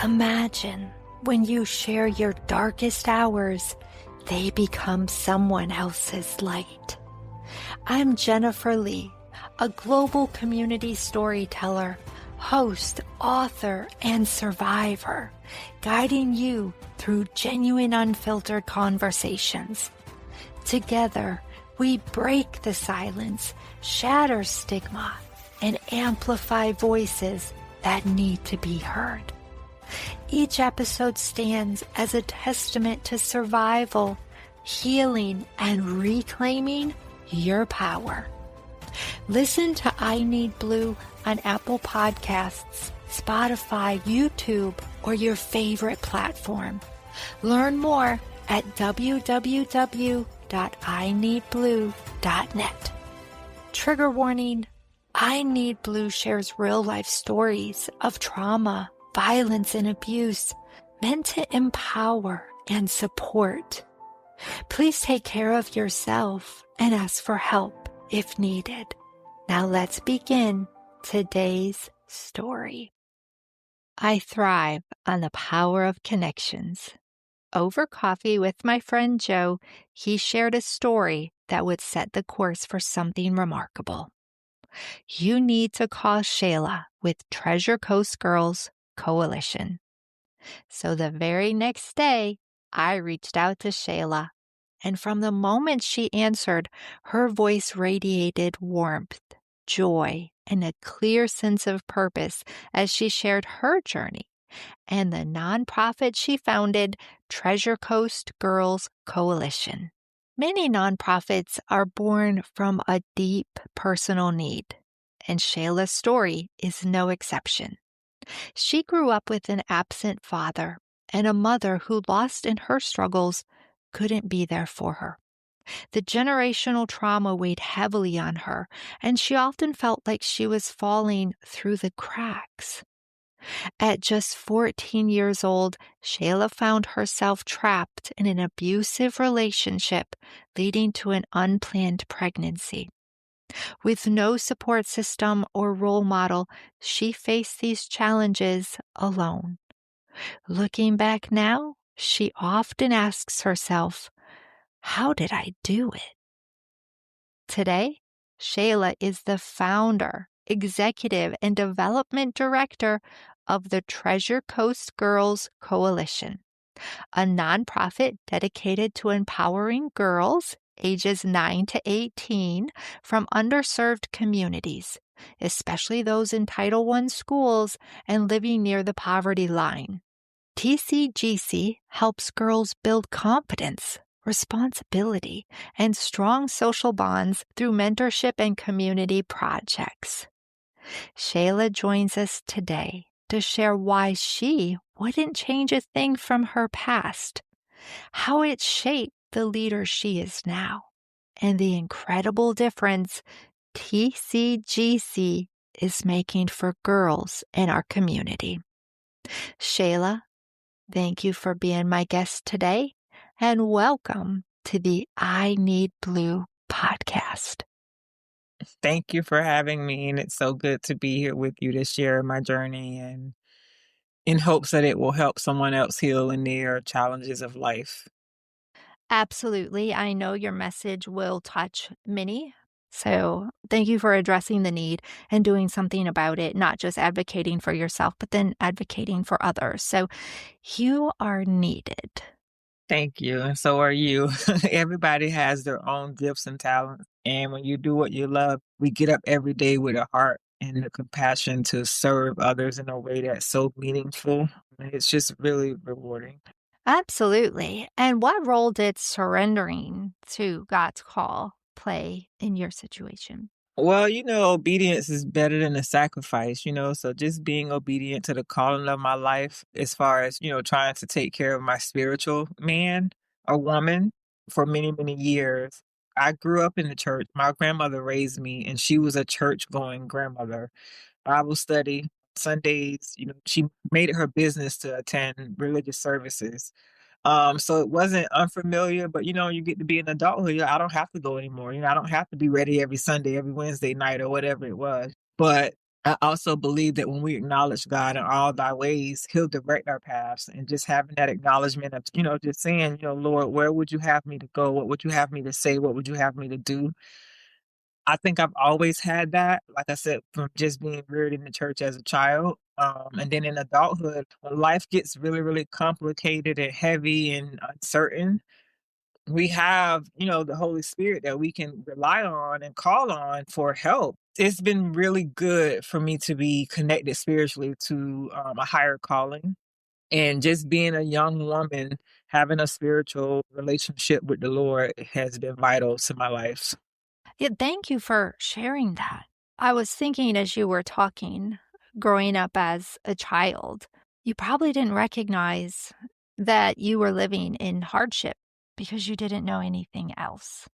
Imagine when you share your darkest hours, they become someone else's light. I'm Jennifer Lee, a global community storyteller, host, author, and survivor, guiding you through genuine, unfiltered conversations. Together, we break the silence, shatter stigma, and amplify voices that need to be heard. Each episode stands as a testament to survival, healing, and reclaiming your power. Listen to I Need Blue on Apple Podcasts, Spotify, YouTube, or your favorite platform. Learn more at www.ineedblue.net. Trigger warning: I Need Blue shares real-life stories of trauma, violence, and abuse meant to empower and support. Please take care of yourself and ask for help if needed. Now let's begin today's story. I thrive on the power of connections. Over coffee with my friend Joe, he shared a story that would set the course for something remarkable. You need to call Shala with Treasure Coast Girls Coalition. So the very next day, I reached out to Shala, and from the moment she answered, her voice radiated warmth, joy, and a clear sense of purpose as she shared her journey and the nonprofit she founded, Treasure Coast Girls Coalition. Many nonprofits are born from a deep personal need, and Shayla's story is no exception. She grew up with an absent father and a mother who, lost in her struggles, couldn't be there for her. The generational trauma weighed heavily on her, and she often felt like she was falling through the cracks. At just 14 years old, Shala found herself trapped in an abusive relationship, leading to an unplanned pregnancy. With no support system or role model, she faced these challenges alone. Looking back now, she often asks herself, how did I do it? Today, Shala is the founder, executive, and development director of the Treasure Coast Girls Coalition, a nonprofit dedicated to empowering girls ages 9 to 18 from underserved communities, especially those in Title I schools and living near the poverty line. TCGC helps girls build confidence, responsibility, and strong social bonds through mentorship and community projects. Shala joins us today to share why she wouldn't change a thing from her past, how it shaped the leader she is now, and the incredible difference TCGC is making for girls in our community. Shala, thank you for being my guest today, and welcome to the I Need Blue podcast. Thank you for having me, and it's so good to be here with you to share my journey and in hopes that it will help someone else heal in their challenges of life. Absolutely. I know your message will touch many. So thank you for addressing the need and doing something about it, not just advocating for yourself, but then advocating for others. So you are needed. Thank you, and so are you. Everybody has their own gifts and talents, and when you do what you love, we get up every day with a heart and the compassion to serve others in a way that's so meaningful. It's just really rewarding. Absolutely. And what role did surrendering to God's call play in your situation? Well, obedience is better than a sacrifice, so just being obedient to the calling of my life as far as, trying to take care of my spiritual man or woman for many, many years. I grew up in the church. My grandmother raised me, and she was a church-going grandmother. Bible study, Sundays, she made it her business to attend religious services. So it wasn't unfamiliar, but you get to be an adulthood. I don't have to go anymore. I don't have to be ready every Sunday, every Wednesday night, or whatever it was. But I also believe that when we acknowledge God in all thy ways, he'll direct our paths. And just having that acknowledgement of, just saying, Lord, where would you have me to go? What would you have me to say? What would you have me to do? I think I've always had that, like I said, from just being reared in the church as a child. And then in adulthood, when life gets really, really complicated and heavy and uncertain, we have, the Holy Spirit that we can rely on and call on for help. It's been really good for me to be connected spiritually to a higher calling. And just being a young woman, having a spiritual relationship with the Lord has been vital to my life. Yeah, thank you for sharing that. I was thinking as you were talking, growing up as a child, you probably didn't recognize that you were living in hardship because you didn't know anything else.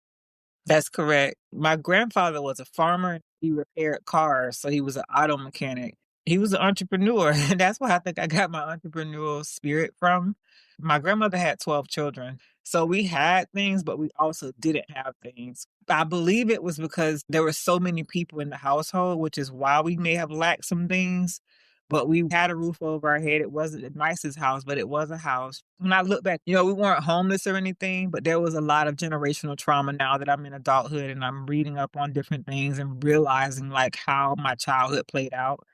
That's correct. My grandfather was a farmer and he repaired cars, so he was an auto mechanic. He was an entrepreneur, and that's where I think I got my entrepreneurial spirit from. My grandmother had 12 children, so we had things, but we also didn't have things. I believe it was because there were so many people in the household, which is why we may have lacked some things, but we had a roof over our head. It wasn't the nicest house, but it was a house. When I look back, we weren't homeless or anything, but there was a lot of generational trauma now that I'm in adulthood and I'm reading up on different things and realizing like how my childhood played out.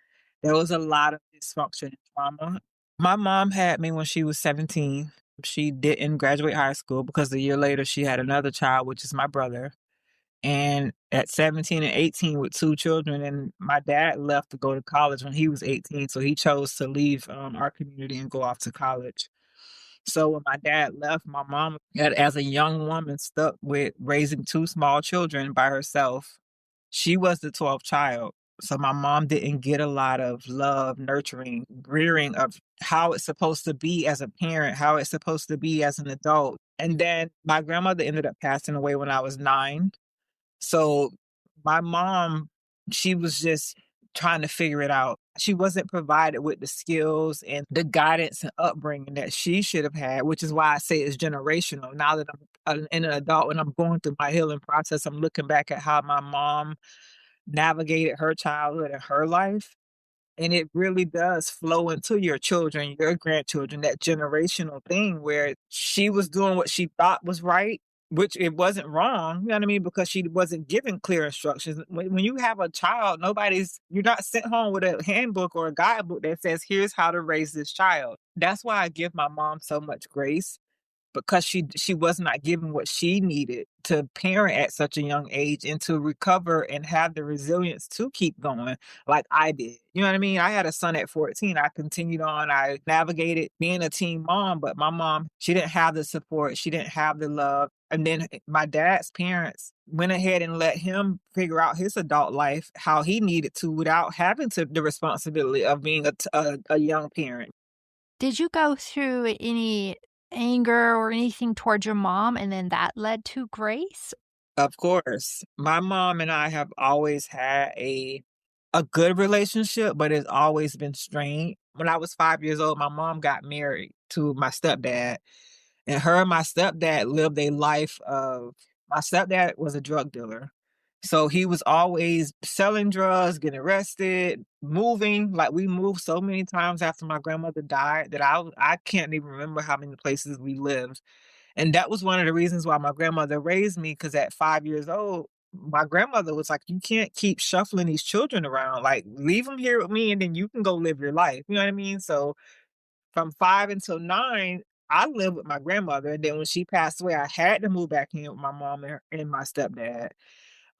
There was a lot of dysfunction and trauma. My mom had me when she was 17. She didn't graduate high school because a year later she had another child, which is my brother. And at 17 and 18 with 2 children, and my dad left to go to college when he was 18, so he chose to leave, our community and go off to college. So when my dad left, my mom, as a young woman, stuck with raising 2 small children by herself. She was the 12th child, so my mom didn't get a lot of love, nurturing, rearing of how it's supposed to be as a parent, how it's supposed to be as an adult. And then my grandmother ended up passing away when I was 9. So my mom, she was just trying to figure it out. She wasn't provided with the skills and the guidance and upbringing that she should have had, which is why I say it's generational. Now that I'm an adult and I'm going through my healing process, I'm looking back at how my mom navigated her childhood and her life. And it really does flow into your children, your grandchildren, that generational thing where she was doing what she thought was right, which it wasn't wrong, you know what I mean? Because she wasn't given clear instructions. When you have a child, you're not sent home with a handbook or a guidebook that says, here's how to raise this child. That's why I give my mom so much grace because she was not given what she needed to parent at such a young age and to recover and have the resilience to keep going like I did. You know what I mean? I had a son at 14. I continued on. I navigated being a teen mom, but my mom, she didn't have the support. She didn't have the love. And then my dad's parents went ahead and let him figure out his adult life how he needed to without having to the responsibility of being a young parent. Did you go through any anger or anything towards your mom and then that led to grace? Of course. My mom and I have always had a good relationship, but it's always been strained. When I was 5 years old, my mom got married to my stepdad, and her and my stepdad lived a life of my stepdad was a drug dealer. So he was always selling drugs, getting arrested, moving. Like we moved so many times after my grandmother died that I can't even remember how many places we lived. And that was one of the reasons why my grandmother raised me, because at 5 years old, my grandmother was like, "You can't keep shuffling these children around. Like, leave them here with me, and then you can go live your life." You know what I mean? So from 5 until 9, I lived with my grandmother, and then when she passed away, I had to move back in with my mom and my stepdad.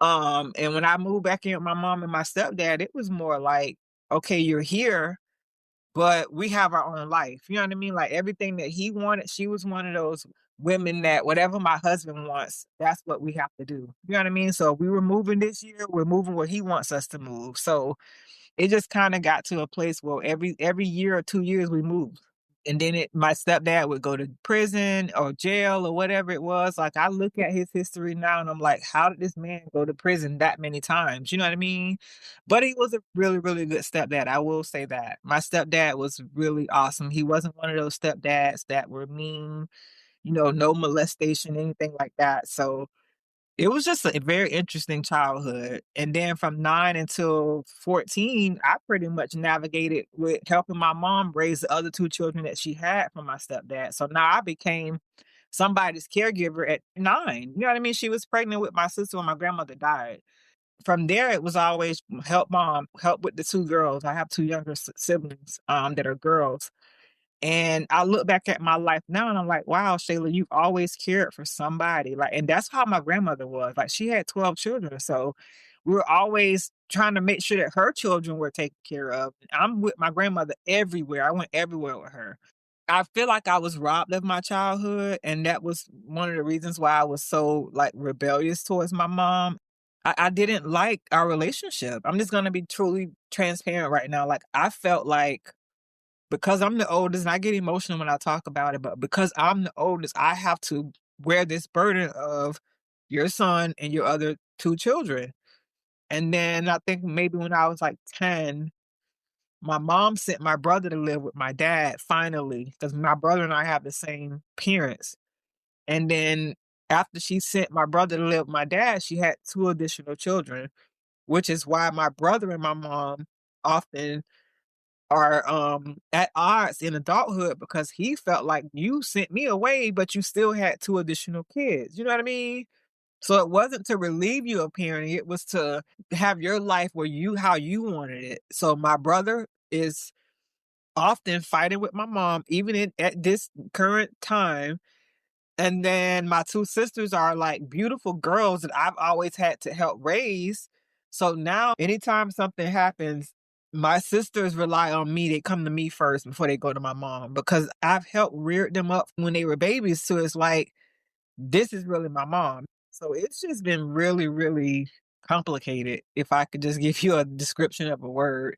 And when I moved back in with my mom and my stepdad, it was more like, "Okay, you're here, but we have our own life." You know what I mean? Like everything that he wanted, she was one of those women that whatever my husband wants, that's what we have to do. You know what I mean? So we were moving this year, we're moving where he wants us to move. So it just kind of got to a place where every year or 2 years we moved. And then my stepdad would go to prison or jail or whatever it was. Like I look at his history now and I'm like, how did this man go to prison that many times? You know what I mean? But he was a really, really good stepdad. I will say that. My stepdad was really awesome. He wasn't one of those stepdads that were mean, no molestation, anything like that. So It was just a very interesting childhood, and then from 9 until 14, I pretty much navigated with helping my mom raise the other 2 children that she had from my stepdad, so now I became somebody's caregiver at 9, you know what I mean? She was pregnant with my sister when my grandmother died. From there, it was always help mom, help with the 2 girls. I have 2 younger siblings, that are girls, and I look back at my life now and I'm like, wow, Shayla, you've always cared for somebody. Like, and that's how my grandmother was. Like, she had 12 children. So we were always trying to make sure that her children were taken care of. I'm with my grandmother everywhere. I went everywhere with her. I feel like I was robbed of my childhood. And that was one of the reasons why I was so like rebellious towards my mom. I didn't like our relationship. I'm just going to be truly transparent right now. Like, I felt like because I'm the oldest, and I get emotional when I talk about it, but because I'm the oldest, I have to wear this burden of your son and your other 2 children. And then I think maybe when I was like 10, my mom sent my brother to live with my dad finally, because my brother and I have the same parents. And then after she sent my brother to live with my dad, she had 2 additional children, which is why my brother and my mom often are at odds in adulthood because he felt like you sent me away, but you still had 2 additional kids. You know what I mean? So it wasn't to relieve you of parenting, it was to have your life where you how you wanted it. So my brother is often fighting with my mom, even at this current time. And then my 2 sisters are like beautiful girls that I've always had to help raise. So now anytime something happens, my sisters rely on me. They come to me first before they go to my mom because I've helped rear them up when they were babies. So it's like, this is really my mom. So it's just been really, really complicated. If I could just give you a description of a word.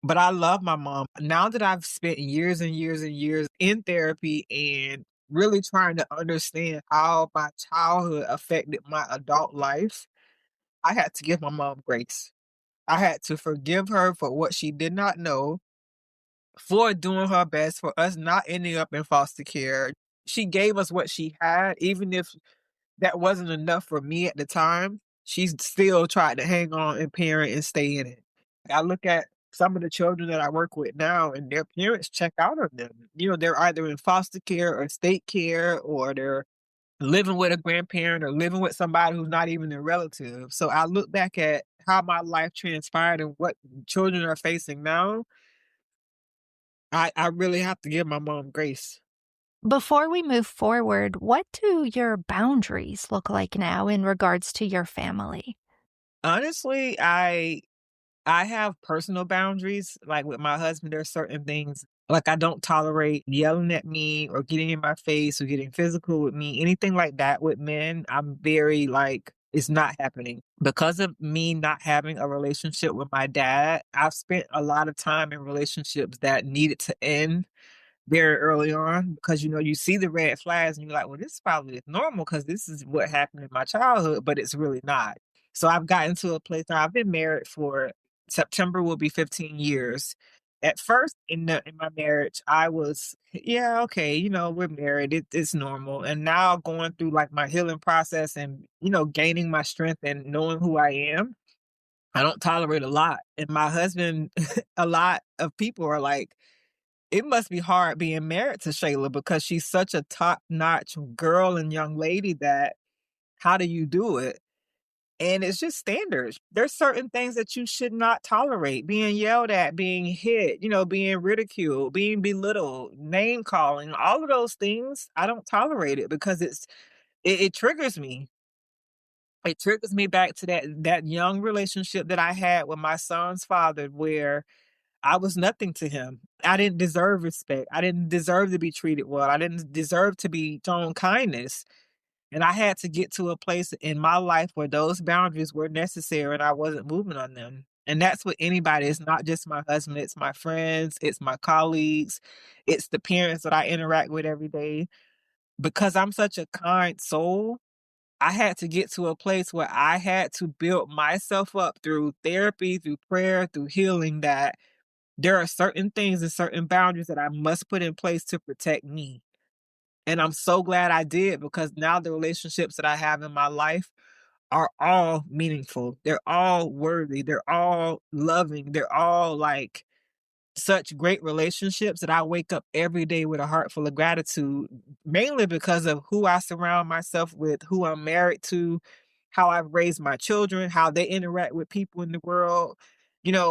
But I love my mom. Now that I've spent years and years and years in therapy and really trying to understand how my childhood affected my adult life, I had to give my mom grace. I had to forgive her for what she did not know, for doing her best, for us not ending up in foster care. She gave us what she had, even if that wasn't enough for me at the time. She still tried to hang on and parent and stay in it. I look at some of the children that I work with now and their parents check out on them. You know, they're either in foster care or state care, or they're living with a grandparent or living with somebody who's not even their relative. So I look back at how my life transpired and what children are facing now. I really have to give my mom grace. Before we move forward, what do your boundaries look like now in regards to your family? Honestly, I have personal boundaries. Like with my husband, there are certain things like I don't tolerate yelling at me or getting in my face or getting physical with me. Anything like that with men, I'm very like, it's not happening. Because of me not having a relationship with my dad, I've spent a lot of time in relationships that needed to end very early on because you know you see the red flags and you're like, well, this is probably normal because this is what happened in my childhood, but it's really not. So I've gotten to a place now. I've been married for September will be 15 years. At first in my marriage, I was yeah okay, you know we're married, it's normal. And now going through like my healing process and you know gaining my strength and knowing who I am, I don't tolerate a lot. And my husband, a lot of people are like, it must be hard being married to Shayla because she's such a top-notch girl and young lady that how do you do it? And it's just standards. There's certain things that you should not tolerate. Being yelled at, being hit, you know, being ridiculed, being belittled, name calling, all of those things, I don't tolerate it because it triggers me. It triggers me back to that young relationship that I had with my son's father where I was nothing to him. I didn't deserve respect. I didn't deserve to be treated well. I didn't deserve to be shown kindness. And I had to get to a place in my life where those boundaries were necessary and I wasn't moving on them. And that's with anybody. It's not just my husband, it's my friends, it's my colleagues, it's the parents that I interact with every day. Because I'm such a kind soul, I had to get to a place where I had to build myself up through therapy, through prayer, through healing that there are certain things and certain boundaries that I must put in place to protect me. And I'm so glad I did because now the relationships that I have in my life are all meaningful. They're all worthy. They're all loving. They're all like such great relationships that I wake up every day with a heart full of gratitude, mainly because of who I surround myself with, who I'm married to, how I've raised my children, how they interact with people in the world,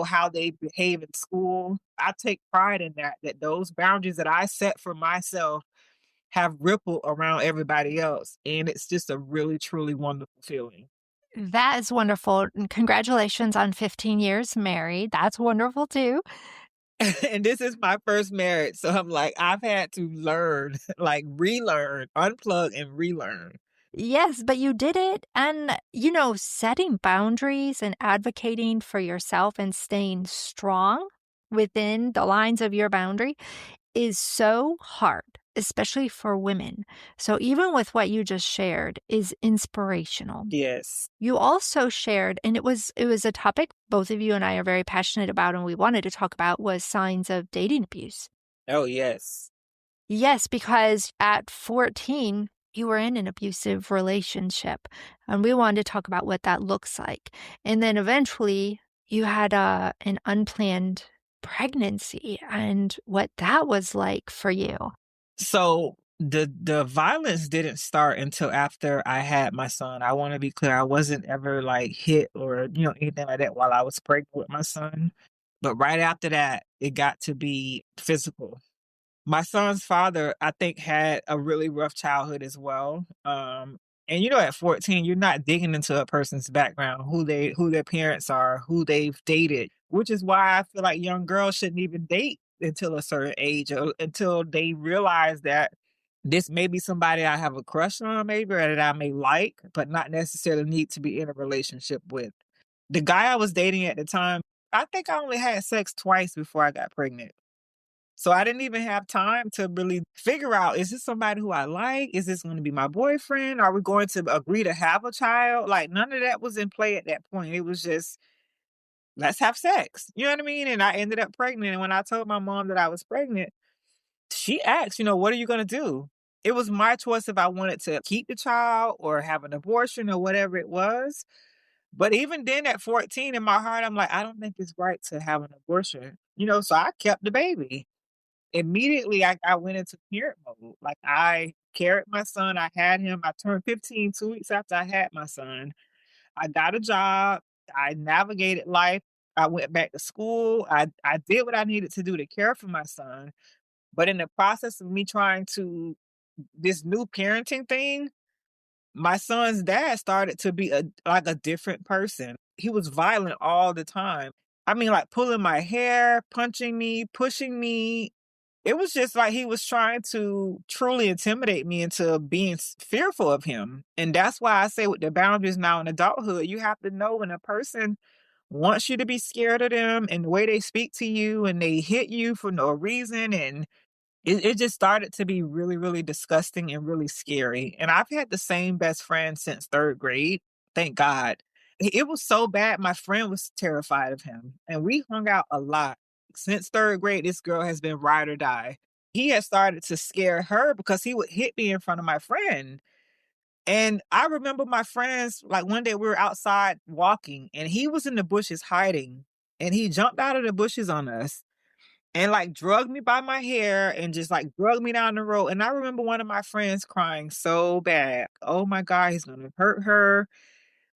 how they behave in school. I take pride in that those boundaries that I set for myself have ripple around everybody else. And it's just a really, truly wonderful feeling. That is wonderful. And congratulations on 15 years married. That's wonderful too. And this is my first marriage. So I'm like, I've had to learn, like relearn, unplug and relearn. Yes, but you did it. And, setting boundaries and advocating for yourself and staying strong within the lines of your boundary is so hard, especially for women. So even with what you just shared is inspirational. Yes. You also shared, and it was a topic both of you and I are very passionate about and we wanted to talk about, was signs of dating abuse. Oh, yes. Yes, because at 14, you were in an abusive relationship, and we wanted to talk about what that looks like. And then eventually, you had an unplanned pregnancy and what that was like for you. So the violence didn't start until after I had my son. I want to be clear. I wasn't ever like hit or, anything like that while I was pregnant with my son. But right after that, it got to be physical. My son's father, I think, had a really rough childhood as well. And at 14, you're not digging into a person's background, who their parents are, who they've dated, which is why I feel like young girls shouldn't even date until a certain age or until they realize that this may be somebody I have a crush on, maybe, or that I may like, but not necessarily need to be in a relationship with. The guy I was dating at the time, I think I only had sex twice before I got pregnant. So I didn't even have time to really figure out, is this somebody who I like? Is this going to be my boyfriend? Are we going to agree to have a child? Like none of that was in play at that point. It was just, let's have sex. You know what I mean? And I ended up pregnant. And when I told my mom that I was pregnant, she asked, what are you going to do? It was my choice if I wanted to keep the child or have an abortion or whatever it was. But even then at 14 in my heart, I'm like, I don't think it's right to have an abortion. So I kept the baby. Immediately, I went into parent mode. Like, I carried my son, I had him, I turned 15 2 weeks after I had my son. I got a job, I navigated life, I went back to school, I did what I needed to do to care for my son, but in the process of me trying to this new parenting thing, my son's dad started to be a different person. He was violent all the time. I mean, like, pulling my hair, punching me, pushing me. It was just like he was trying to truly intimidate me into being fearful of him. And that's why I say with the boundaries now in adulthood, you have to know when a person wants you to be scared of them and the way they speak to you and they hit you for no reason. And it just started to be really, really disgusting and really scary. And I've had the same best friend since third grade. Thank God. It was so bad, my friend was terrified of him. And we hung out a lot. Since third grade, this girl has been ride or die. He had started to scare her because he would hit me in front of my friend. And I remember my friends, like one day we were outside walking and he was in the bushes hiding. And he jumped out of the bushes on us and like drugged me by my hair and just like drugged me down the road. And I remember one of my friends crying so bad. Oh my God, he's gonna hurt her.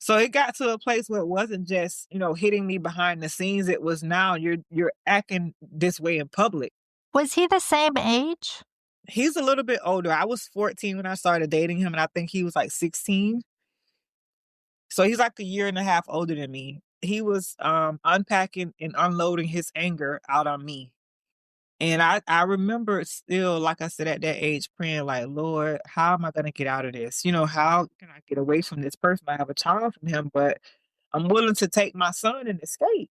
So it got to a place where it wasn't just, hitting me behind the scenes. It was now you're acting this way in public. Was he the same age? He's a little bit older. I was 14 when I started dating him, and I think he was like 16. So he's like a year and a half older than me. He was unpacking and unloading his anger out on me. And I remember still, like I said, at that age, praying like, Lord, how am I going to get out of this? How can I get away from this person? I have a child from him, but I'm willing to take my son and escape.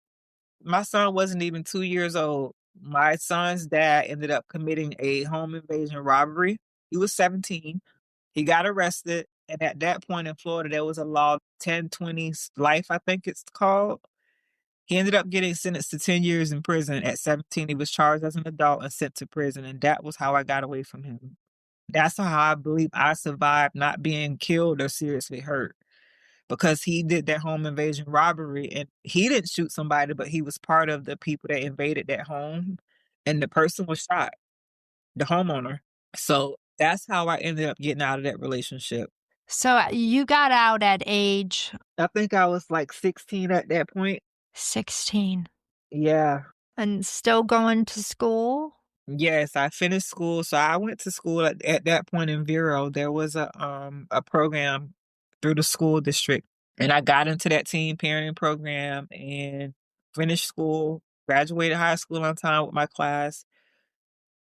My son wasn't even 2 years old. My son's dad ended up committing a home invasion robbery. He was 17. He got arrested. And at that point in Florida, there was a law, 1020 life, I think it's called. He ended up getting sentenced to 10 years in prison. At 17, he was charged as an adult and sent to prison. And that was how I got away from him. That's how I believe I survived not being killed or seriously hurt. because he did that home invasion robbery, and he didn't shoot somebody, but he was part of the people that invaded that home, and the person was shot, the homeowner. So that's how I ended up getting out of that relationship. So you got out at age I think I was like 16 at that point. 16 Yeah. and still going to school? Yes, I finished school. So I went to school at that point in Vero. There was a program through the school district, and I got into that teen parenting program and finished school, graduated high school on time with my class.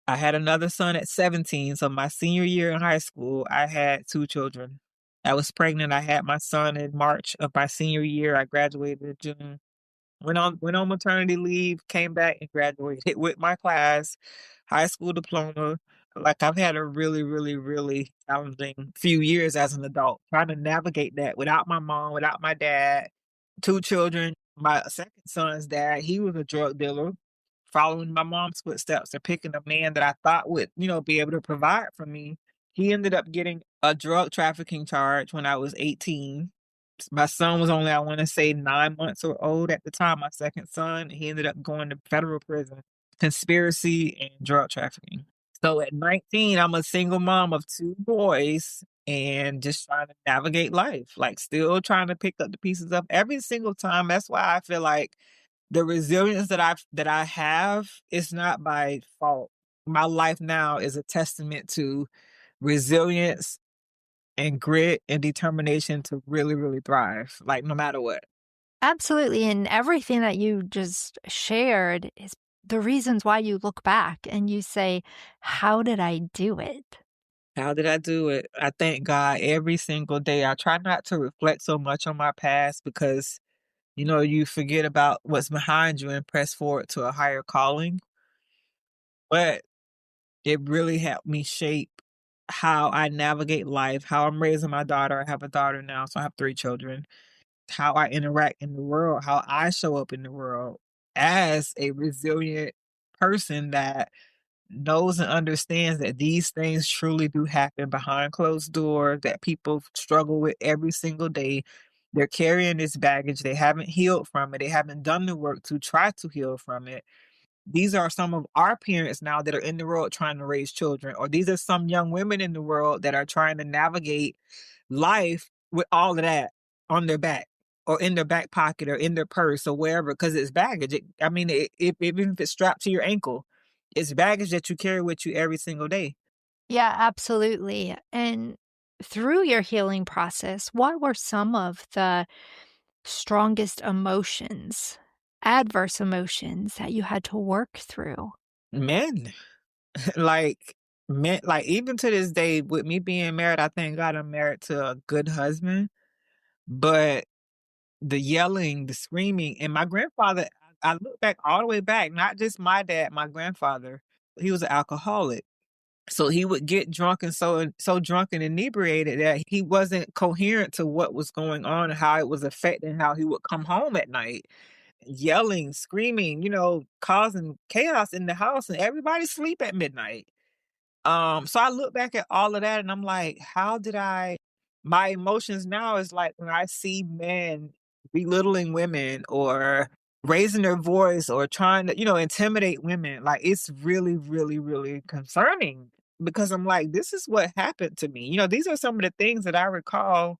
I had another son at 17, so my senior year in high school, I had 2 children. I was pregnant. I had my son in March of my senior year. I graduated in June. Went on maternity leave, came back and graduated with my class, high school diploma. Like, I've had a really, really, really challenging few years as an adult, trying to navigate that without my mom, without my dad, 2 children. My second son's dad, he was a drug dealer, following my mom's footsteps and picking a man that I thought would, be able to provide for me. He ended up getting a drug trafficking charge when I was 18. My son was only, I wanna say, 9 months or old at the time, my second son. He ended up going to federal prison, conspiracy and drug trafficking. So at 19, I'm a single mom of 2 boys and just trying to navigate life, like, still trying to pick up the pieces up every single time. That's why I feel like the resilience that I have is not by fault. My life now is a testament to resilience and grit and determination to really, really thrive, like, no matter what. Absolutely. And everything that you just shared is the reasons why you look back and you say, how did I do it? How did I do it? I thank God every single day. I try not to reflect so much on my past because, you forget about what's behind you and press forward to a higher calling. But it really helped me shape how I navigate life, how I'm raising my daughter. I have a daughter now, so I have 3 children. How I interact in the world, how I show up in the world as a resilient person that knows and understands that these things truly do happen behind closed doors, that people struggle with every single day. They're carrying this baggage. They haven't healed from it. They haven't done the work to try to heal from it. These are some of our parents now that are in the world trying to raise children, or these are some young women in the world that are trying to navigate life with all of that on their back or in their back pocket or in their purse or wherever, because it's baggage. I mean, even if it's strapped to your ankle, it's baggage that you carry with you every single day. Yeah, absolutely. And through your healing process, what were some of the strongest emotions, adverse emotions that you had to work through? Men, like, men, like, even to this day, with me being married, I thank God I'm married to a good husband. But the yelling, the screaming, and my grandfather, I look back all the way back, not just my dad, my grandfather, he was an alcoholic. So he would get drunk and so drunk and inebriated that he wasn't coherent to what was going on and how it was affecting how he would come home at night, yelling, screaming, causing chaos in the house, and everybody sleep at midnight. So I look back at all of that and I'm like, how did I my emotions now is like when I see men belittling women or raising their voice or trying to, intimidate women, like it's really, really, really concerning because I'm like, this is what happened to me. These are some of the things that I recall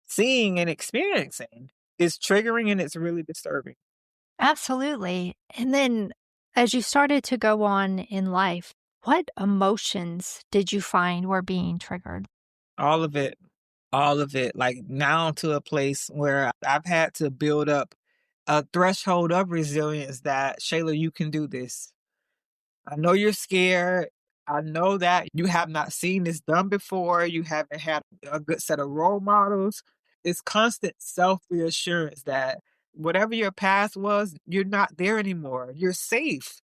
seeing and experiencing. It's triggering and it's really disturbing. Absolutely. And then as you started to go on in life, what emotions did you find were being triggered? All of it. All of it. Like now to a place where I've had to build up a threshold of resilience that Shayla, you can do this. I know you're scared. I know that you have not seen this done before. You haven't had a good set of role models. It's constant self reassurance that whatever your past was, you're not there anymore. You're safe.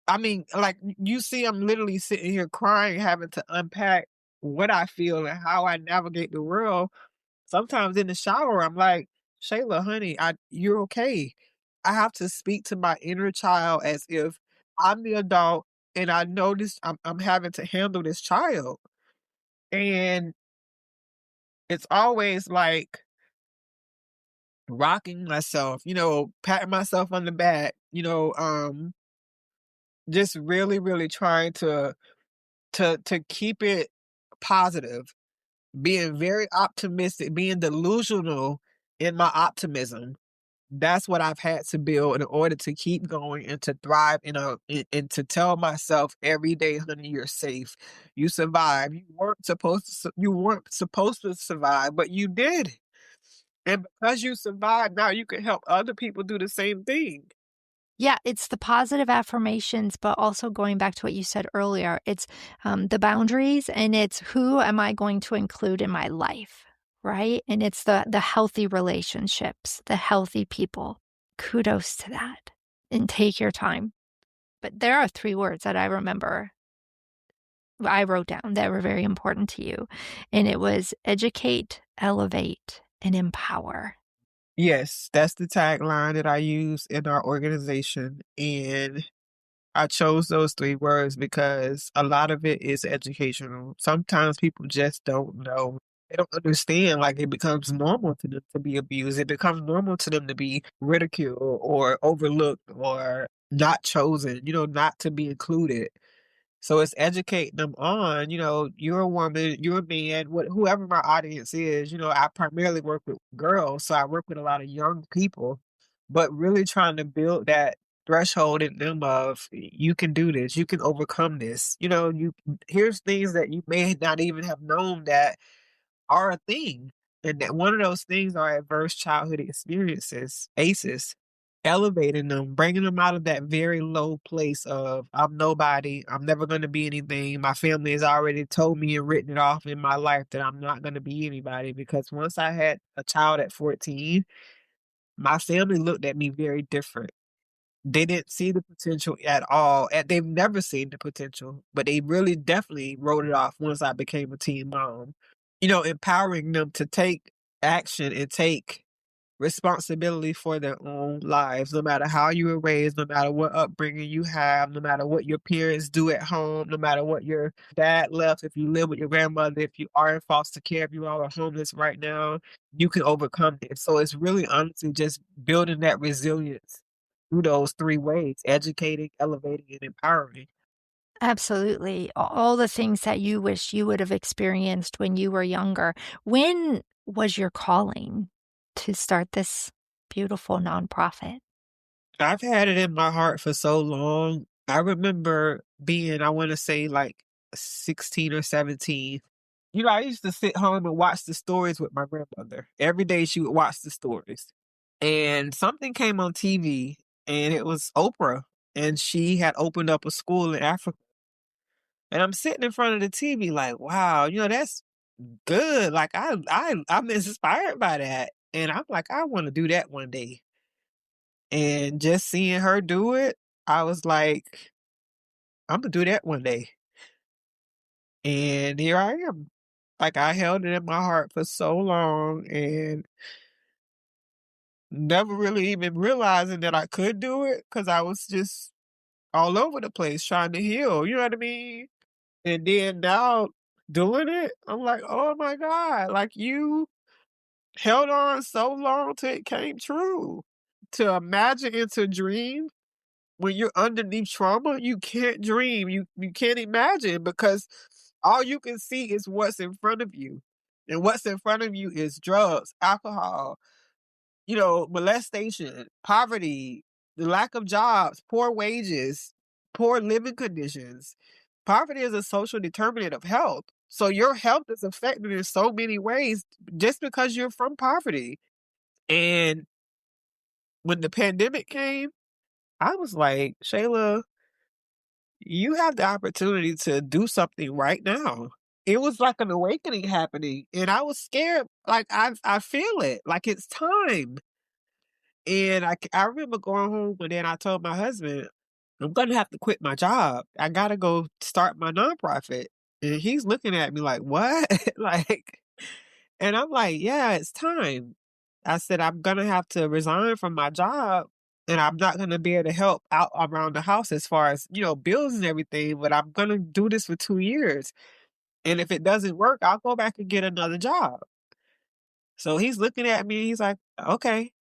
I mean, like you see, I'm literally sitting here crying, having to unpack what I feel and how I navigate the world. Sometimes in the shower, I'm like, Shayla, honey, you're okay. I have to speak to my inner child as if I'm the adult and I know this, I'm having to handle this child. And it's always like rocking myself, patting myself on the back, just really, really trying to keep it positive, being very optimistic, being delusional in my optimism. That's what I've had to build in order to keep going and to thrive and to tell myself every day, honey, you're safe. You survived. You weren't supposed to survive, but you did. And because you survived, now you can help other people do the same thing. Yeah, it's the positive affirmations, but also going back to what you said earlier, it's the boundaries and it's who am I going to include in my life, right? And it's the healthy relationships, the healthy people. Kudos to that. And take your time. But there are 3 words that I remember I wrote down that were very important to you. And it was educate, elevate, and empower. Yes, that's the tagline that I use in our organization. And I chose those 3 words because a lot of it is educational. Sometimes people just don't know. They don't understand, like, it becomes normal to them to be abused. It becomes normal to them to be ridiculed or overlooked or not chosen, not to be included. So it's educating them on, you're a woman, you're a man, whoever my audience is. I primarily work with girls, so I work with a lot of young people, but really trying to build that threshold in them of you can do this, you can overcome this. Here's things that you may not even have known that are a thing. And that one of those things are adverse childhood experiences, ACEs, elevating them, bringing them out of that very low place of I'm nobody, I'm never going to be anything. My family has already told me and written it off in my life that I'm not going to be anybody because once I had a child at 14, my family looked at me very different. They didn't see the potential at all. And they've never seen the potential, but they really definitely wrote it off once I became a teen mom. Empowering them to take action and take responsibility for their own lives, no matter how you were raised, no matter what upbringing you have, no matter what your parents do at home, no matter what your dad left, if you live with your grandmother, if you are in foster care, if you all are homeless right now, you can overcome this. So it's really honestly just building that resilience through those 3 ways: educating, elevating, and empowering. Absolutely. All the things that you wish you would have experienced when you were younger. When was your calling to start this beautiful nonprofit? I've had it in my heart for so long. I remember being, I want to say, like 16 or 17. I used to sit home and watch the stories with my grandmother. Every day she would watch the stories. And something came on TV and it was Oprah. And she had opened up a school in Africa. And I'm sitting in front of the TV like, wow, that's good. Like I'm inspired by that. And I'm like, I want to do that one day. And just seeing her do it, I was like, "Imma do that one day." And here I am. Like, I held it in my heart for so long and never really even realizing that I could do it because I was just all over the place trying to heal, you know what I mean? And then now doing it, I'm like, "Oh my god," like, you held on so long till it came true. To imagine and to dream when you're underneath trauma, you can't dream, you can't imagine because all you can see is what's in front of you. And what's in front of you is drugs, alcohol, molestation, poverty, the lack of jobs, poor wages, poor living conditions. Poverty is a social determinant of health. So your health is affected in so many ways just because you're from poverty. And when the pandemic came, I was like, Shayla, you have the opportunity to do something right now. It was like an awakening happening, and I was scared, like, I feel it, like, it's time, and I remember going home, and then I told my husband, "I'm gonna have to quit my job. I gotta go start my nonprofit," and he's looking at me like, "What?" Like, and I'm like, "Yeah, it's time." I said, "I'm gonna have to resign from my job, and I'm not gonna be able to help out around the house as far as, bills and everything, but I'm gonna do this for 2 years, and if it doesn't work, I'll go back and get another job." So he's looking at me, he's like, "Okay."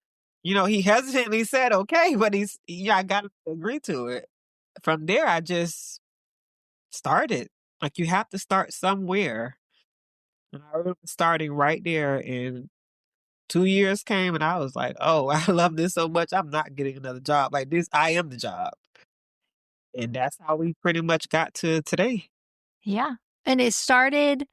He hesitantly said, "Okay," but yeah, I gotta agree to it. From there, I just started. Like, you have to start somewhere, and I remember starting right there, and 2 years came, and I was like, "Oh, I love this so much, I'm not getting another job like this. I am the job." And that's how we pretty much got to today. Yeah. And it started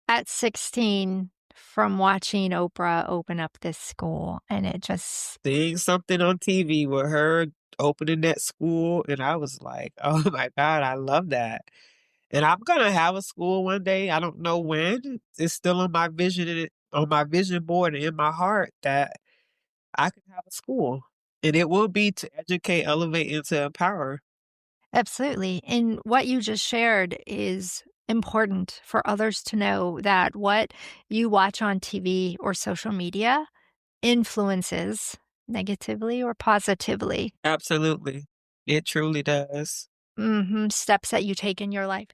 at 16 from watching Oprah open up this school, and it just Seeing something on TV with her opening that school, and I was like, "Oh my god, I love that." And I'm gonna have a school one day, I don't know when. It's still on my vision board and in my heart that I could have a school, and it will be to educate, elevate, and to empower. absolutely. And what you just shared is important for others to know that what you watch on TV or social media influences negatively or positively Absolutely. It truly does. steps that you take in your life.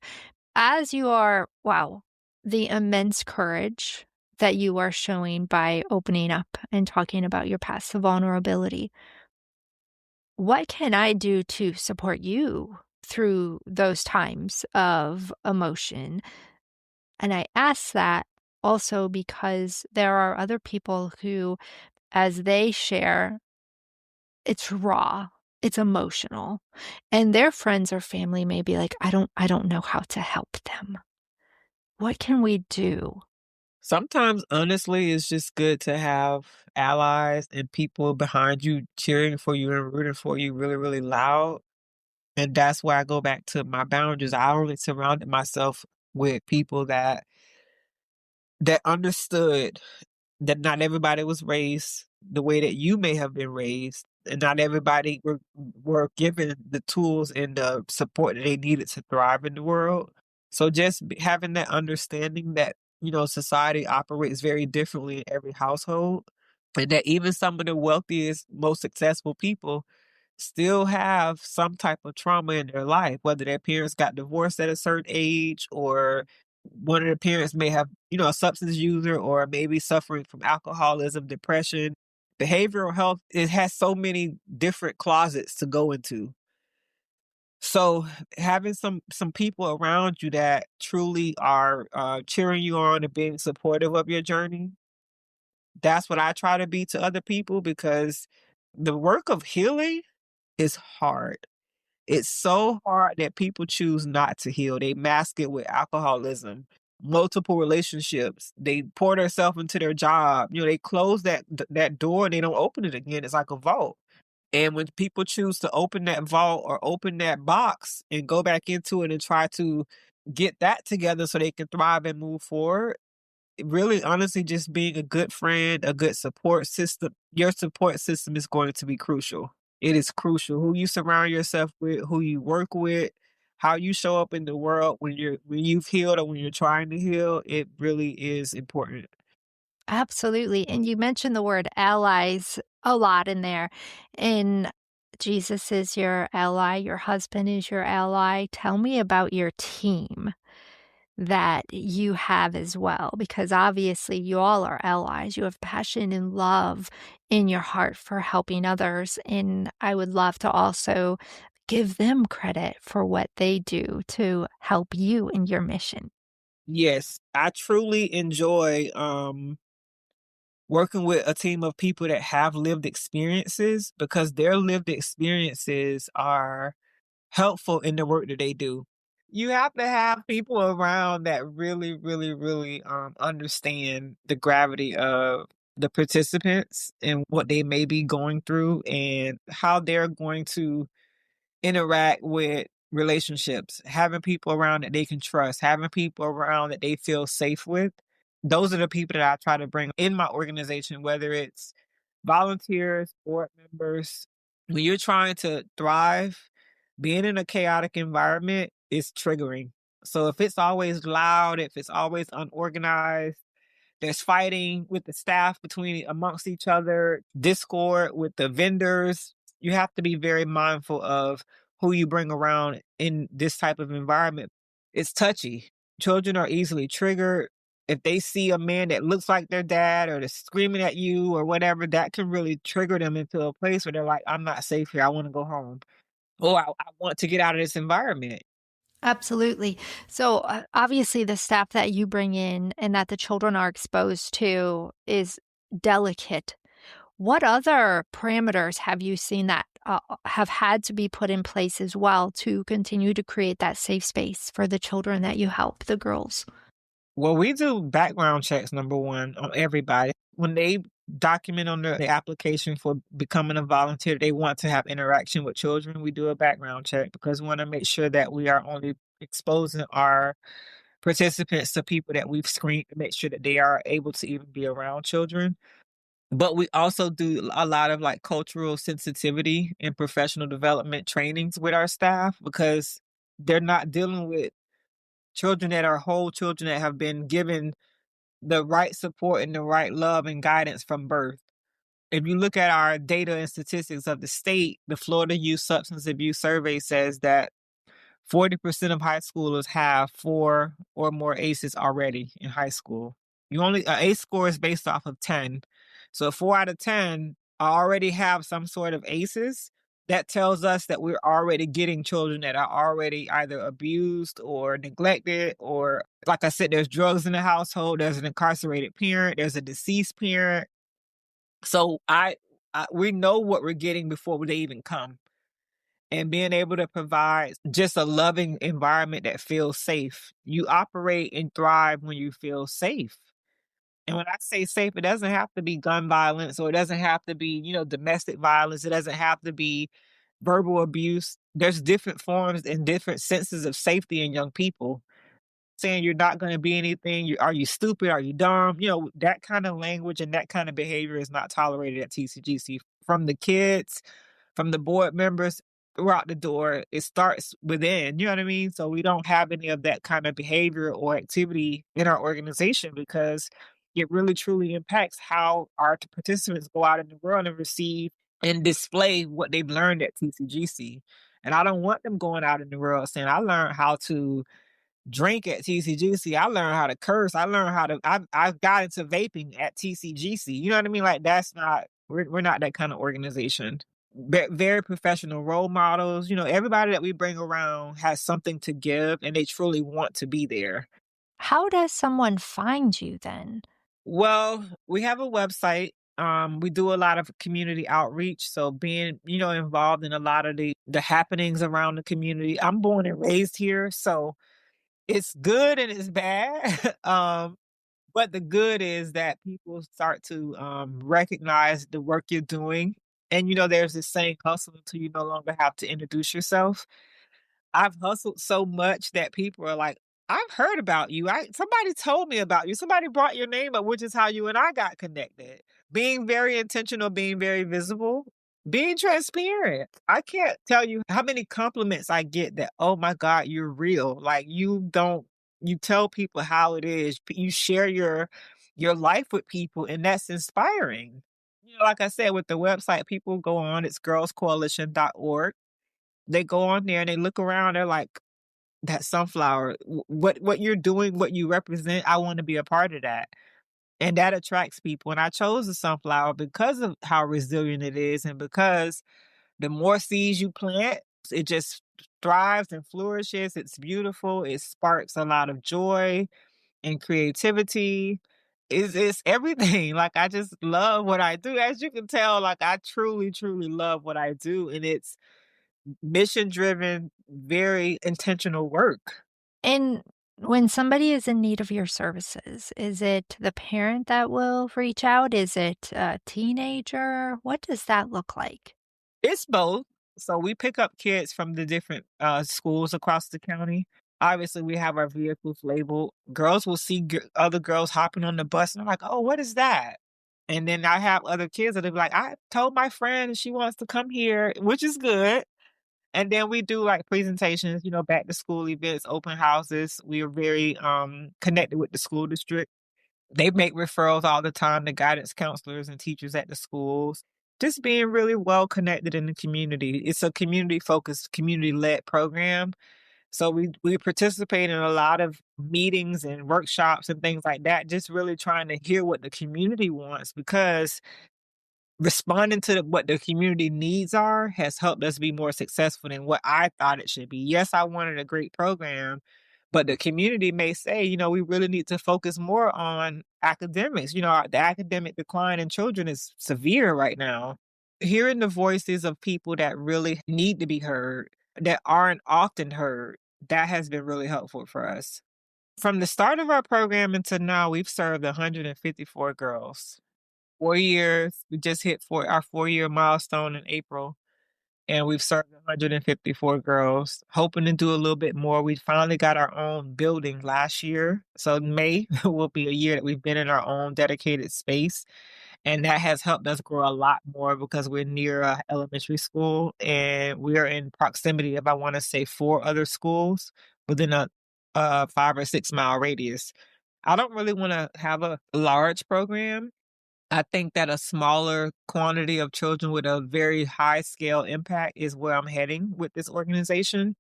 As you are, wow, the immense courage that you are showing by opening up and talking about your past, the vulnerability. What can I do to support you through those times of emotion? And I ask that also because there are other people who, as they share, it's raw, it's emotional, and their friends or family may be like, I don't know how to help them. What can we do? Sometimes, honestly, it's just good to have allies and people behind you cheering for you and rooting for you really, really loud. And that's why I go back to my boundaries. I only surrounded myself with people that understood that not everybody was raised the way that you may have been raised, and not everybody were given the tools and the support that they needed to thrive in the world. So just having that understanding that society operates very differently in every household, and that even some of the wealthiest, most successful people still have some type of trauma in their life, whether their parents got divorced at a certain age, or one of the parents may have, a substance user, or maybe suffering from alcoholism, depression. Behavioral health, it has so many different closets to go into. So having some people around you that truly are cheering you on and being supportive of your journey, that's what I try to be to other people, because the work of healing is hard. It's so hard that people choose not to heal. They mask it with alcoholism, multiple relationships. They pour themselves into their job. They close that door and they don't open it again. It's like a vault. And when people choose to open that vault or open that box and go back into it and try to get that together so they can thrive and move forward, really, honestly, just being a good friend, a good support system, your support system is going to be crucial. It is crucial. Who you surround yourself with, who you work with, how you show up in the world when you've healed or when you're trying to heal, it really is important. Absolutely. And you mentioned the word allies a lot in there. And Jesus is your ally, your husband is your ally. Tell me about your team that you have as well, because obviously you all are allies. You have passion and love in your heart for helping others. And I would love to also give them credit for what they do to help you in your mission. Yes, I truly enjoy working with a team of people that have lived experiences, because their lived experiences are helpful in the work that they do. You have to have people around that really, really, really understand the gravity of the participants and what they may be going through and how they're going to interact with relationships, having people around that they can trust, having people around that they feel safe with. Those are the people that I try to bring in my organization, whether it's volunteers, board members. When you're trying to thrive, being in a chaotic environment is triggering. So if it's always loud, if it's always unorganized, there's fighting with the staff amongst each other, discord with the vendors. You have to be very mindful of who you bring around in this type of environment. It's touchy. Children are easily triggered. if they see a man that looks like their dad or they're screaming at you or whatever, that can really trigger them into a place where they're like, I'm not safe here. I want to go home. Or I want to get out of this environment. Absolutely. So, obviously, the staff that you bring in and that the children are exposed to is delicate. What other parameters have you seen that have had to be put in place as well to continue to create that safe space for the children that you help, the girls? Well, we do background checks, number one, on everybody. When they document on the application for becoming a volunteer, they want to have interaction with children. We do a background check because we want to make sure that we are only exposing our participants to people that we've screened to make sure that they are able to even be around children. But we also do a lot of like cultural sensitivity and professional development trainings with our staff because they're not dealing with children that are whole children that have been given the right support and the right love and guidance from birth. If you look at our data and statistics of the state, the Florida Youth Substance Abuse Survey says that 40% of high schoolers have 4 or more ACEs already in high school. You only an ACE score is based off of 10. So 4 out of 10 already have some sort of ACEs. That tells us that we're already getting children that are already either abused or neglected, or like I said, there's drugs in the household, there's an incarcerated parent, there's a deceased parent. So we know what we're getting before they even come, and being able to provide just a loving environment that feels safe. You operate and thrive when you feel safe. And when I say safe, it doesn't have to be gun violence, or it doesn't have to be, domestic violence. It doesn't have to be verbal abuse. There's different forms and different senses of safety in young people. Saying you're not going to be anything. Are you stupid? Are you dumb? That kind of language and that kind of behavior is not tolerated at TCGC from the kids, from the board members throughout the door. It starts within, you know what I mean? So we don't have any of that kind of behavior or activity in our organization because it really truly impacts how our participants go out in the world and receive and display what they've learned at TCGC. And I don't want them going out in the world saying, I learned how to drink at TCGC. I learned how to curse. I learned how to. I got into vaping at TCGC. You know what I mean? Like that's not. We're not that kind of organization. Very professional role models. Everybody that we bring around has something to give, and they truly want to be there. How does someone find you then? Well, we have a website. We do a lot of community outreach. So being, involved in a lot of the happenings around the community. I'm born and raised here, so it's good and it's bad. But the good is that people start to recognize the work you're doing. And there's this saying, hustle until you no longer have to introduce yourself. I've hustled so much that people are like, I've heard about you. Somebody told me about you. Somebody brought your name up, which is how you and I got connected. Being very intentional, being very visible, being transparent. I can't tell you how many compliments I get that, oh my God, you're real. Like you tell people how it is. You share your life with people, and that's inspiring. Like I said, with the website, people go on, it's girlscoalition.org. They go on there and they look around, they're like, that sunflower, what you're doing, what you represent, I want to be a part of that. And that attracts people. And I chose the sunflower because of how resilient it is, and because the more seeds you plant, it just thrives and flourishes. It's beautiful. It sparks a lot of joy and creativity. It's everything. Like I just love what I do. As you can tell, like I truly, truly love what I do. And it's mission driven, very intentional work. And when somebody is in need of your services, is it the parent that will reach out? Is it a teenager? What does that look like? It's both. So we pick up kids from the different schools across the county. Obviously, we have our vehicles labeled. Girls will see other girls hopping on the bus, and I'm like, "Oh, what is that?" And then I have other kids that are like, "I told my friend and she wants to come here," which is good. And then we do like presentations, back to school events, open houses. We are very connected with the school district. They make referrals all the time to guidance counselors and teachers at the schools. Just being really well connected in the community. It's a community focused, community led program. So we participate in a lot of meetings and workshops and things like that, just really trying to hear what the community wants because responding to what the community needs are has helped us be more successful than what I thought it should be. Yes, I wanted a great program, but the community may say, we really need to focus more on academics. The academic decline in children is severe right now. Hearing the voices of people that really need to be heard, that aren't often heard, that has been really helpful for us. From the start of our program until now, we've served 154 girls. 4 years. We just hit our 4-year milestone in April, and we've served 154 girls, hoping to do a little bit more. We finally got our own building last year. So May will be a year that we've been in our own dedicated space. And that has helped us grow a lot more because we're near a elementary school and we are in proximity of, I want to say, 4 other schools within a 5 or 6 mile radius. I don't really want to have a large program. I think that a smaller quantity of children with a very high scale impact is where I'm heading with this organization.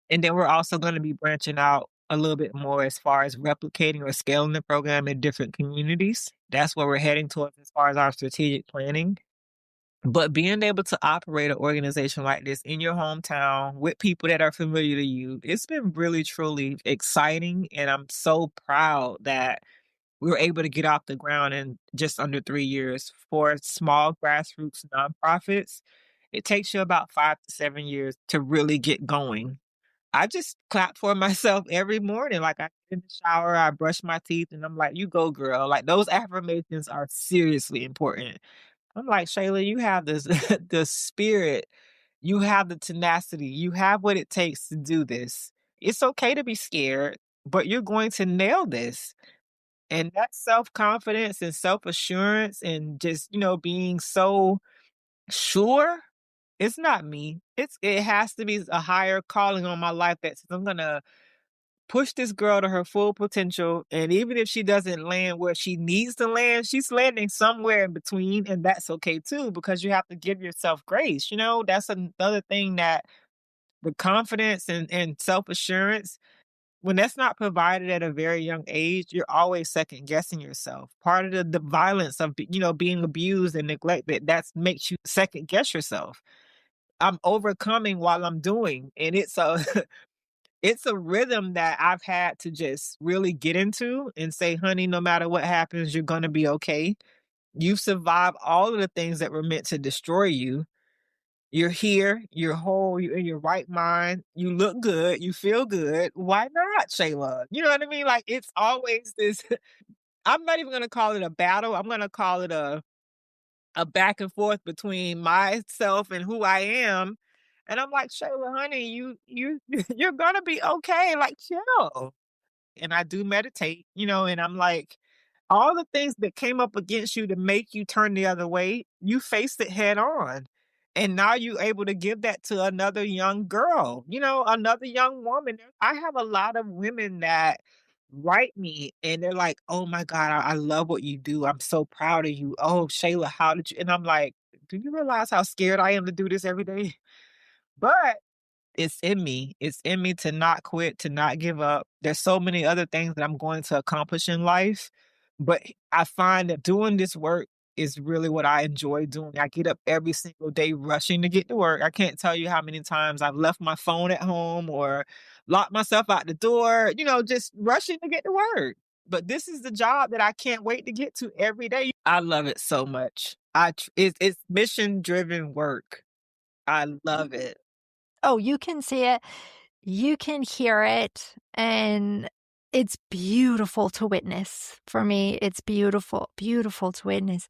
And then we're also going to be branching out a little bit more as far as replicating or scaling the program in different communities. That's where we're heading towards as far as our strategic planning. But being able to operate an organization like this in your hometown with people that are familiar to you, it's been really, truly exciting. And I'm so proud that we were able to get off the ground in just under 3 years. For small grassroots nonprofits, it takes you about 5 to 7 years to really get going. I just clap for myself every morning. Like, I get in the shower, I brush my teeth, and I'm like, "You go, girl." Like, those affirmations are seriously important. I'm like, "Shayla, you have this the spirit, you have the tenacity, you have what it takes to do this. It's okay to be scared, but you're going to nail this." And that self-confidence and self-assurance and just, being so sure, it's not me. It has to be a higher calling on my life that says, "I'm gonna push this girl to her full potential, and even if she doesn't land where she needs to land, she's landing somewhere in between, and that's okay too, because you have to give yourself grace." That's another thing that the confidence and self-assurance, when that's not provided at a very young age, you're always second guessing yourself. Part of the violence of, being abused and neglected, that makes you second guess yourself. I'm overcoming while I'm doing, and it's a it's a rhythm that I've had to just really get into and say, "Honey, no matter what happens, you're gonna be okay. You've survived all of the things that were meant to destroy you. You're here, you're whole, you're in your right mind, you look good, you feel good. Why not, Shayla?" You know what I mean? Like, it's always this I'm not even gonna call it a battle, I'm gonna call it a back and forth between myself and who I am, and I'm like, "Shayla, honey, you you're gonna be okay, like, chill." And I do meditate, and I'm like, all the things that came up against you to make you turn the other way, you faced it head on. And now you're able to give that to another young girl, another young woman. I have a lot of women that write me and they're like, "Oh my God, I love what you do. I'm so proud of you. Oh, Shayla, how did you?" And I'm like, "Do you realize how scared I am to do this every day?" But it's in me. It's in me to not quit, to not give up. There's so many other things that I'm going to accomplish in life, but I find that doing this work is really what I enjoy doing. I get up every single day rushing to get to work. I can't tell you how many times I've left my phone at home or locked myself out the door, just rushing to get to work. But this is the job that I can't wait to get to every day. I love it so much. It's mission driven work. I love it. Oh, you can see it, you can hear it, and it's beautiful to witness. For me, it's beautiful, beautiful to witness.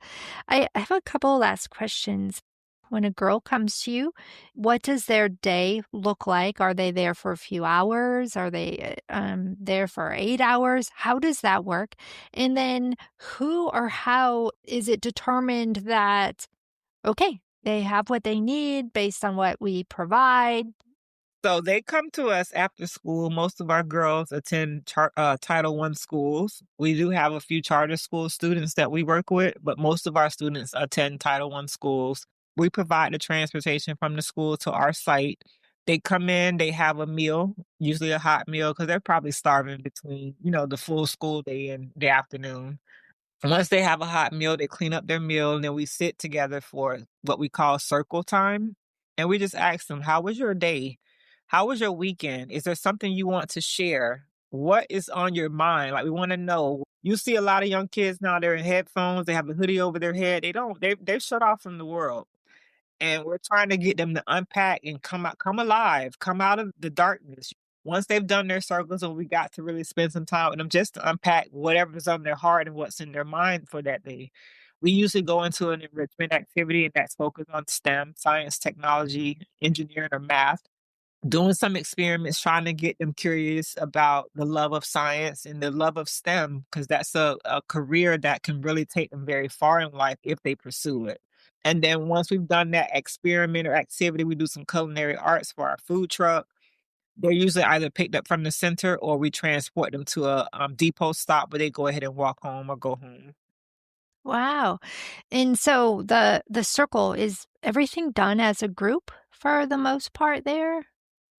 I have a couple last questions. When a girl comes to you, what does their day look like? Are they there for a few hours? Are they there for 8 hours? How does that work? And then who or how is it determined that, okay, they have what they need based on what we provide? So they come to us after school. Most of our girls attend Title I schools. We do have a few charter school students that we work with, but most of our students attend Title I schools. We provide the transportation from the school to our site. They come in, they have a meal, usually a hot meal, because 'cause they're probably starving between, the full school day and the afternoon. Once they have a hot meal, they clean up their meal, and then we sit together for what we call circle time, and we just ask them, "How was your day? How was your weekend? Is there something you want to share? What is on your mind?" Like, we wanna know. You see a lot of young kids now, they're in headphones, they have a hoodie over their head, they've shut off from the world, and we're trying to get them to unpack and come alive, come out of the darkness. Once they've done their circles and we got to really spend some time with them just to unpack whatever's on their heart and what's in their mind for that day. We usually go into an enrichment activity and that's focused on STEM, science, technology, engineering, or math, doing some experiments, trying to get them curious about the love of science and the love of STEM, because that's a career that can really take them very far in life if they pursue it. And then once we've done that experiment or activity, we do some culinary arts for our food truck. They're usually either picked up from the center or we transport them to a depot stop where they go ahead and walk home or go home. Wow. And so the circle, is everything done as a group for the most part there?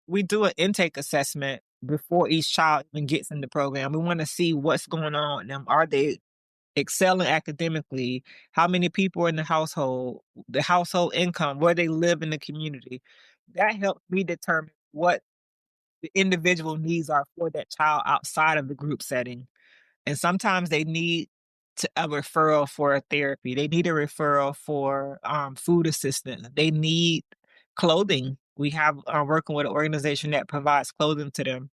We do an intake assessment before each child even gets in the program. We want to see what's going on with them. Are they excelling academically? How many people are in the household income, where they live in the community? That helps me determine what the individual needs are for that child outside of the group setting. And sometimes they need a referral for a therapy. They need a referral for food assistance. They need clothing. We have working with an organization that provides clothing to them.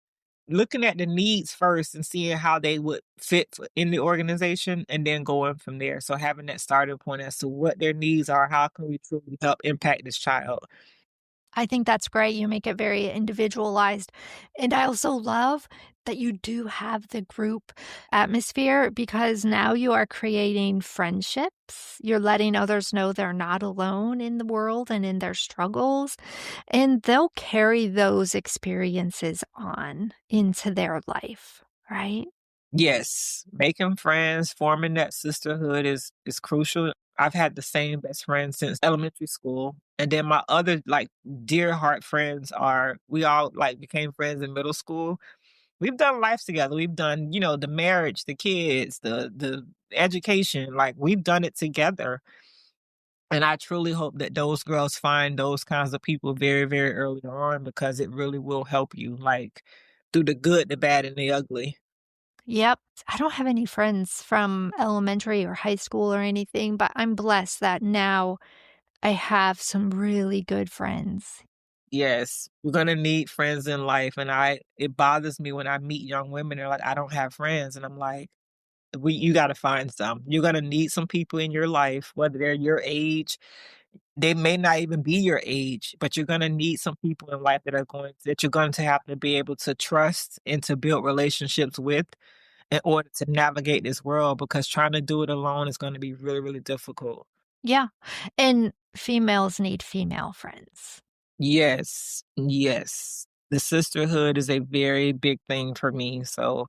Looking at the needs first and seeing how they would fit in the organization and then going from there. So having that starting point as to what their needs are, how can we truly help impact this child? I think that's great. You make it very individualized. And I also love that you do have the group atmosphere because now you are creating friendships. You're letting others know they're not alone in the world and in their struggles. And they'll carry those experiences on into their life, right? Yes, making friends, forming that sisterhood is crucial. I've had the same best friend since elementary school. And then my other like dear heart friends are we all like became friends in middle school. We've done life together. We've done, the marriage, the kids, the education, like we've done it together. And I truly hope that those girls find those kinds of people very, very early on because it really will help you like through the good, the bad, and the ugly. Yep. I don't have any friends from elementary or high school or anything, but I'm blessed that now I have some really good friends. Yes, you're gonna need friends in life, and it bothers me when I meet young women, they're like, "I don't have friends," and I'm like, you gotta find some. You're gonna need some people in your life, whether they're your age, they may not even be your age, but you're gonna need some people in life that you're going to have to be able to trust and to build relationships with in order to navigate this world, because trying to do it alone is gonna be really, really difficult. Yeah. And females need female friends. Yes, yes. The sisterhood is a very big thing for me, so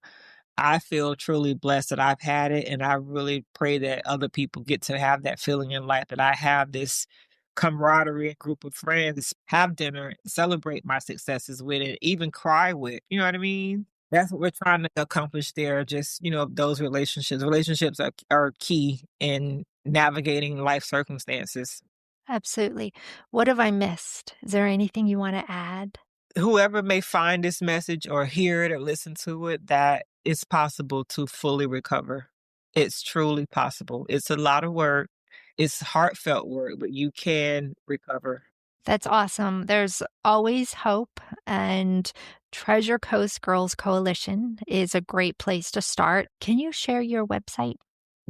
I feel truly blessed that I've had it, and I really pray that other people get to have that feeling in life, that I have this camaraderie and group of friends, have dinner, celebrate my successes with it, even cry with, you know what I mean? That's what we're trying to accomplish there, just, those relationships. Relationships are key in navigating life circumstances. Absolutely. What have I missed? Is there anything you want to add? Whoever may find this message or hear it or listen to it, that it's possible to fully recover. It's truly possible. It's a lot of work. It's heartfelt work, but you can recover. That's awesome. There's always hope, and Treasure Coast Girls Coalition is a great place to start. Can you share your website?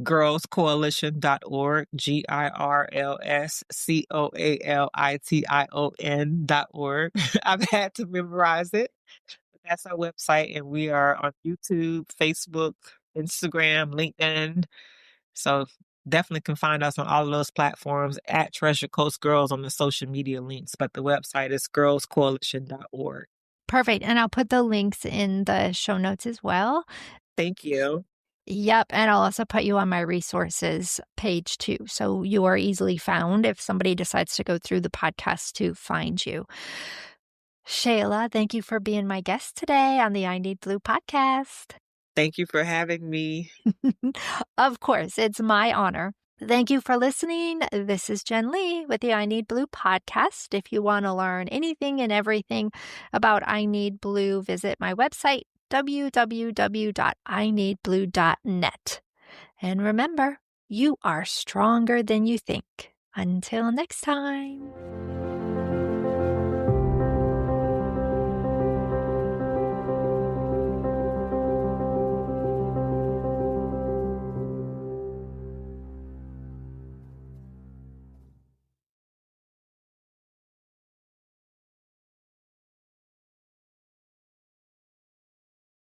Girlscoalition.org, GIRLSCOALITION.org. I've had to memorize it. But that's our website, and we are on YouTube, Facebook, Instagram, LinkedIn. So definitely can find us on all of those platforms at Treasure Coast Girls on the social media links. But the website is girlscoalition.org. Perfect. And I'll put the links in the show notes as well. Thank you. Yep. And I'll also put you on my resources page too. So you are easily found if somebody decides to go through the podcast to find you. Shayla, thank you for being my guest today on the I Need Blue podcast. Thank you for having me. Of course, it's my honor. Thank you for listening. This is Jen Lee with the I Need Blue podcast. If you want to learn anything and everything about I Need Blue, visit my website, www.ineedblue.net. And remember, you are stronger than you think. Until next time.